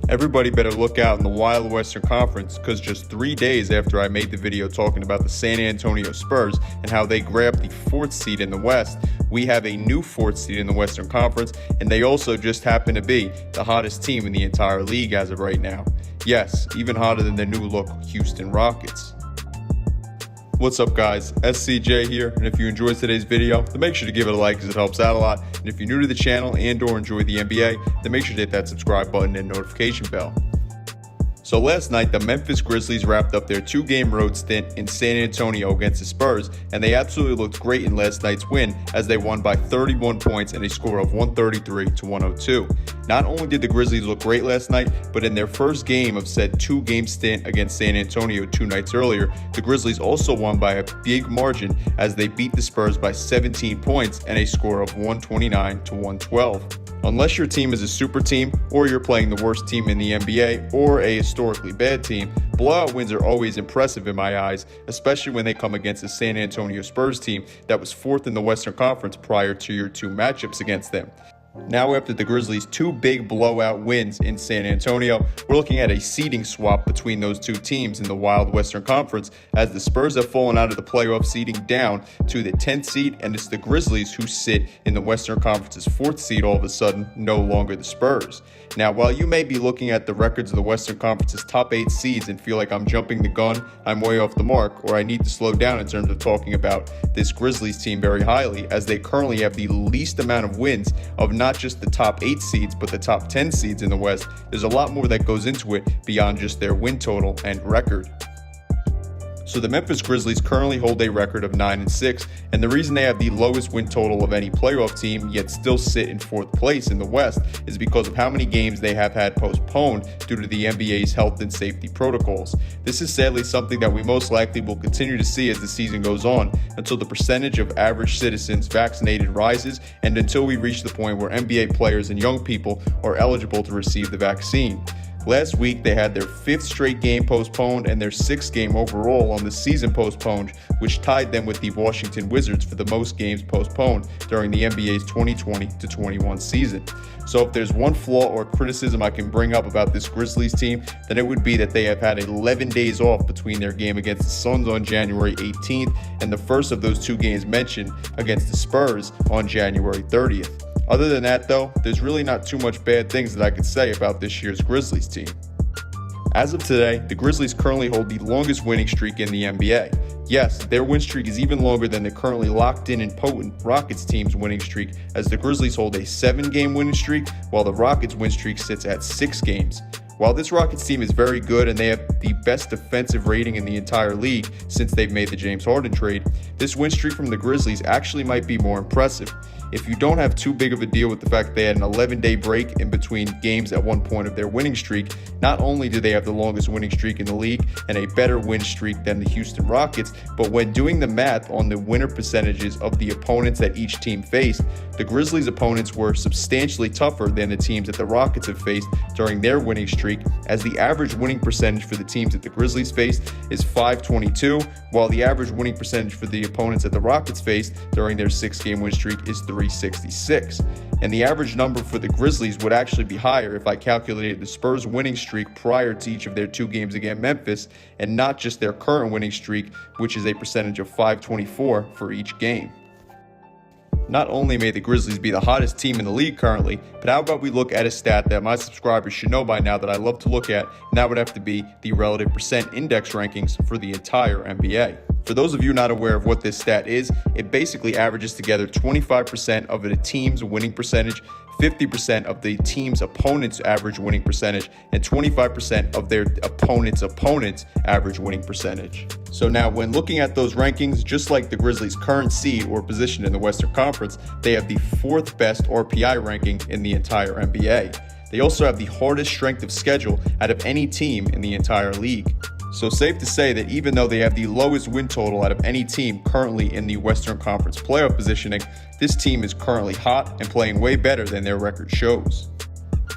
Everybody better look out in the wild Western Conference, because just 3 days after I made the video talking about the San Antonio Spurs and how they grabbed the 4th seed in the West, we have a new 4th seed in the Western Conference, and they also just happen to be the hottest team in the entire league as of right now. Yes, even hotter than the new-look Houston Rockets. What's up, guys? SCJ here, and if you enjoyed today's video, then make sure to give it a like as it helps out a lot. And if you're new to the channel and or enjoy the NBA, then make sure to hit that subscribe button and notification bell. So last night, the Memphis Grizzlies wrapped up their 2-game road stint in San Antonio against the Spurs, and they absolutely looked great in last night's win as they won by 31 points and a score of 133-102. Not only did the Grizzlies look great last night, but in their first game of said 2-game stint against San Antonio 2 nights earlier, the Grizzlies also won by a big margin as they beat the Spurs by 17 points and a score of 129-112. Unless your team is a super team, or you're playing the worst team in the NBA, or a historically bad team, blowout wins are always impressive in my eyes, especially when they come against a San Antonio Spurs team that was 4th in the Western Conference prior to your 2 matchups against them. Now, after the Grizzlies' 2 big blowout wins in San Antonio, we're looking at a seeding swap between those 2 teams in the wild Western Conference, as the Spurs have fallen out of the playoff seeding down to the 10th seed, and it's the Grizzlies who sit in the Western Conference's 4th seed all of a sudden, no longer the Spurs. Now, while you may be looking at the records of the Western Conference's top 8 seeds and feel like I'm jumping the gun, I'm way off the mark, or I need to slow down in terms of talking about this Grizzlies team very highly, as they currently have the least amount of wins of not just the top 8 seeds, but the top 10 seeds in the West. There's a lot more that goes into it beyond just their win total and record. So the Memphis Grizzlies currently hold a record of 9-6, and the reason they have the lowest win total of any playoff team yet still sit in 4th place in the West is because of how many games they have had postponed due to the NBA's health and safety protocols. This is sadly something that we most likely will continue to see as the season goes on until the percentage of average citizens vaccinated rises and until we reach the point where NBA players and young people are eligible to receive the vaccine. Last week, they had their 5th straight game postponed and their 6th game overall on the season postponed, which tied them with the Washington Wizards for the most games postponed during the NBA's 2020-21 season. So if there's one flaw or criticism I can bring up about this Grizzlies team, then it would be that they have had 11 days off between their game against the Suns on January 18th and the first of those 2 games mentioned against the Spurs on January 30th. Other than that, though, there's really not too much bad things that I could say about this year's Grizzlies team. As of today, the Grizzlies currently hold the longest winning streak in the NBA. Yes, their win streak is even longer than the currently locked in and potent Rockets team's winning streak, as the Grizzlies hold a 7-game winning streak, while the Rockets' win streak sits at 6 games. While this Rockets team is very good and they have the best defensive rating in the entire league since they've made the James Harden trade, this win streak from the Grizzlies actually might be more impressive. If you don't have too big of a deal with the fact that they had an 11-day break in between games at one point of their winning streak, not only do they have the longest winning streak in the league and a better win streak than the Houston Rockets, but when doing the math on the winner percentages of the opponents that each team faced, the Grizzlies' opponents were substantially tougher than the teams that the Rockets have faced during their winning streak, as the average winning percentage for the teams that the Grizzlies faced is .522, while the average winning percentage for the opponents that the Rockets faced during their 6-game win streak is .366. And the average number for the Grizzlies would actually be higher if I calculated the Spurs' winning streak prior to each of their 2 games against Memphis, and not just their current winning streak, which is a percentage of .524 for each game. Not only may the Grizzlies be the hottest team in the league currently, but how about we look at a stat that my subscribers should know by now that I love to look at, and that would have to be the relative percent index rankings for the entire NBA. For those of you not aware of what this stat is, it basically averages together 25% of a team's winning percentage, 50% of the team's opponent's average winning percentage, and 25% of their opponent's average winning percentage. So now when looking at those rankings, just like the Grizzlies' current seed or position in the Western Conference, they have the 4th best RPI ranking in the entire NBA. They also have the hardest strength of schedule out of any team in the entire league. So safe to say that even though they have the lowest win total out of any team currently in the Western Conference playoff positioning, this team is currently hot and playing way better than their record shows.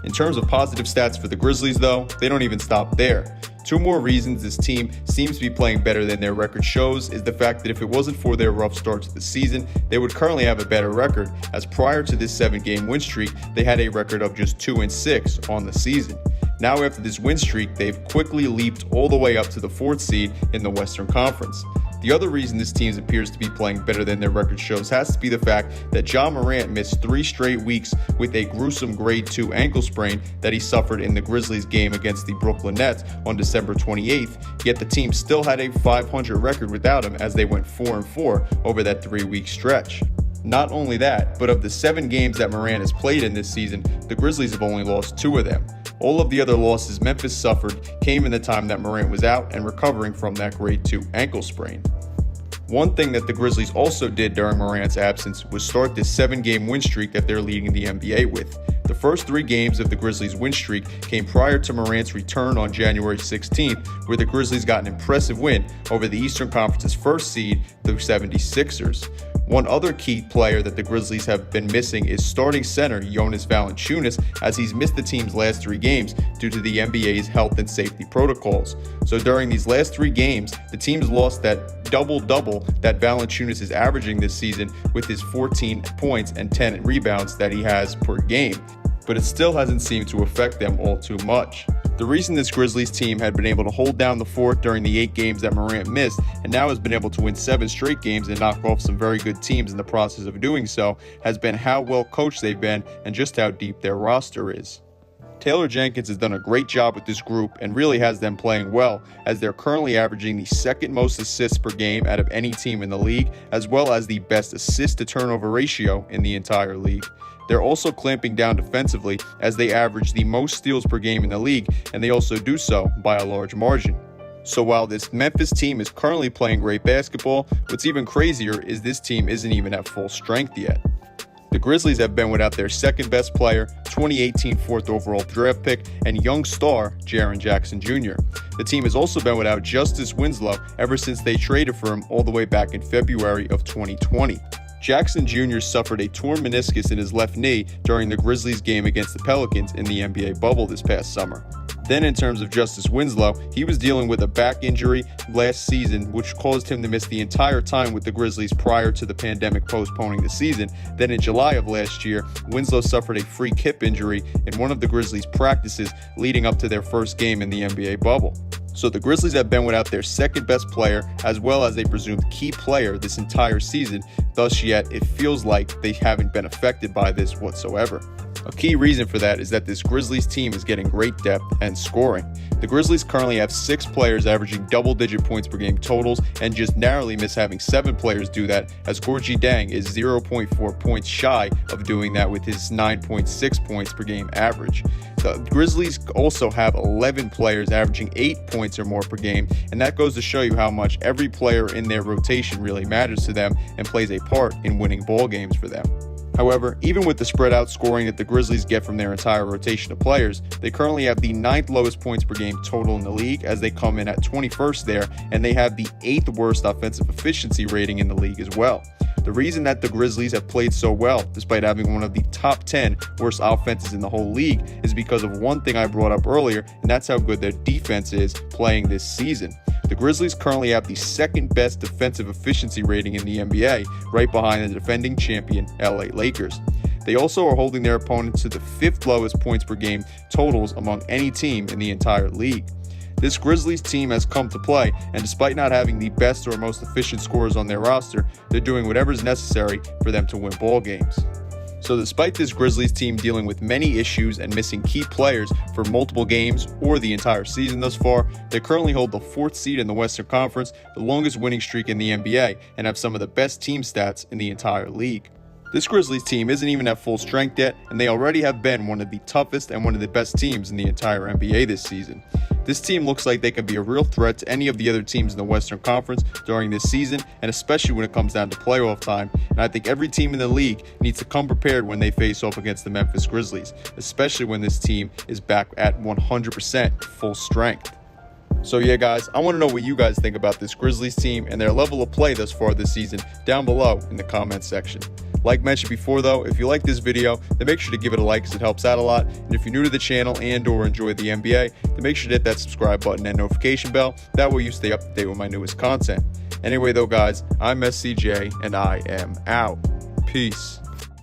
In terms of positive stats for the Grizzlies, though, they don't even stop there. 2 more reasons this team seems to be playing better than their record shows is the fact that if it wasn't for their rough start to the season, they would currently have a better record, as prior to this 7-game win streak, they had a record of just 2-6 on the season. Now after this win streak, they've quickly leaped all the way up to the 4th seed in the Western Conference. The other reason this team appears to be playing better than their record shows has to be the fact that Ja Morant missed 3 straight weeks with a gruesome grade 2 ankle sprain that he suffered in the Grizzlies game against the Brooklyn Nets on December 28th, yet the team still had a .500 record without him as they went 4-4 over that 3-week stretch. Not only that, but of the 7 games that Morant has played in this season, the Grizzlies have only lost 2 of them. All of the other losses Memphis suffered came in the time that Morant was out and recovering from that grade 2 ankle sprain. One thing that the Grizzlies also did during Morant's absence was start this 7-game win streak that they're leading the NBA with. The first 3 games of the Grizzlies' win streak came prior to Morant's return on January 16th, where the Grizzlies got an impressive win over the Eastern Conference's 1st seed, the 76ers. One other key player that the Grizzlies have been missing is starting center Jonas Valančiūnas, as he's missed the team's last 3 games due to the NBA's health and safety protocols. So during these last 3 games, the team's lost that double-double that Valančiūnas is averaging this season with his 14 points and 10 rebounds that he has per game. But it still hasn't seemed to affect them all too much. The reason this Grizzlies team had been able to hold down the fort during the 8 games that Morant missed and now has been able to win 7 straight games and knock off some very good teams in the process of doing so has been how well coached they've been and just how deep their roster is. Taylor Jenkins has done a great job with this group and really has them playing well, as they're currently averaging the 2nd most assists per game out of any team in the league, as well as the best assist to turnover ratio in the entire league. They're also clamping down defensively, as they average the most steals per game in the league, and they also do so by a large margin. So while this Memphis team is currently playing great basketball, what's even crazier is this team isn't even at full strength yet. The Grizzlies have been without their 2nd best player, 2018 4th overall draft pick, and young star Jaren Jackson Jr. The team has also been without Justice Winslow ever since they traded for him all the way back in February of 2020. Jackson Jr. suffered a torn meniscus in his left knee during the Grizzlies game against the Pelicans in the NBA bubble this past summer. Then in terms of Justice Winslow, he was dealing with a back injury last season, which caused him to miss the entire time with the Grizzlies prior to the pandemic postponing the season. Then in July of last year, Winslow suffered a freak hip injury in one of the Grizzlies' practices leading up to their first game in the NBA bubble. So the Grizzlies have been without their 2nd best player as well as a presumed key player this entire season, thus yet it feels like they haven't been affected by this whatsoever. A key reason for that is that this Grizzlies team is getting great depth and scoring. The Grizzlies currently have 6 players averaging double-digit points per game totals and just narrowly miss having 7 players do that, as Gorgui Dieng is 0.4 points shy of doing that with his 9.6 points per game average. The Grizzlies also have 11 players averaging 8 points or more per game, and that goes to show you how much every player in their rotation really matters to them and plays a part in winning ball games for them. However, even with the spread out scoring that the Grizzlies get from their entire rotation of players, they currently have the 9th lowest points per game total in the league, as they come in at 21st there, and they have the 8th worst offensive efficiency rating in the league as well. The reason that the Grizzlies have played so well, despite having one of the top 10 worst offenses in the whole league, is because of one thing I brought up earlier, and that's how good their defense is playing this season. The Grizzlies currently have the 2nd best defensive efficiency rating in the NBA, right behind the defending champion LA Lakers. They also are holding their opponents to the 5th lowest points per game totals among any team in the entire league. This Grizzlies team has come to play, and despite not having the best or most efficient scorers on their roster, they're doing whatever is necessary for them to win ball games. So despite this Grizzlies team dealing with many issues and missing key players for multiple games or the entire season thus far, they currently hold the 4th seed in the Western Conference, the longest winning streak in the NBA, and have some of the best team stats in the entire league. This Grizzlies team isn't even at full strength yet, and they already have been one of the toughest and one of the best teams in the entire NBA this season. This team looks like they could be a real threat to any of the other teams in the Western Conference during this season, and especially when it comes down to playoff time. And I think every team in the league needs to come prepared when they face off against the Memphis Grizzlies, especially when this team is back at 100% full strength. So yeah guys, I want to know what you guys think about this Grizzlies team and their level of play thus far this season down below in the comment section. Like mentioned before though, if you like this video, then make sure to give it a like because it helps out a lot. And if you're new to the channel and or enjoy the NBA, then make sure to hit that subscribe button and notification bell. That way you stay up to date with my newest content. Anyway though guys, I'm SCJ and I am out. Peace.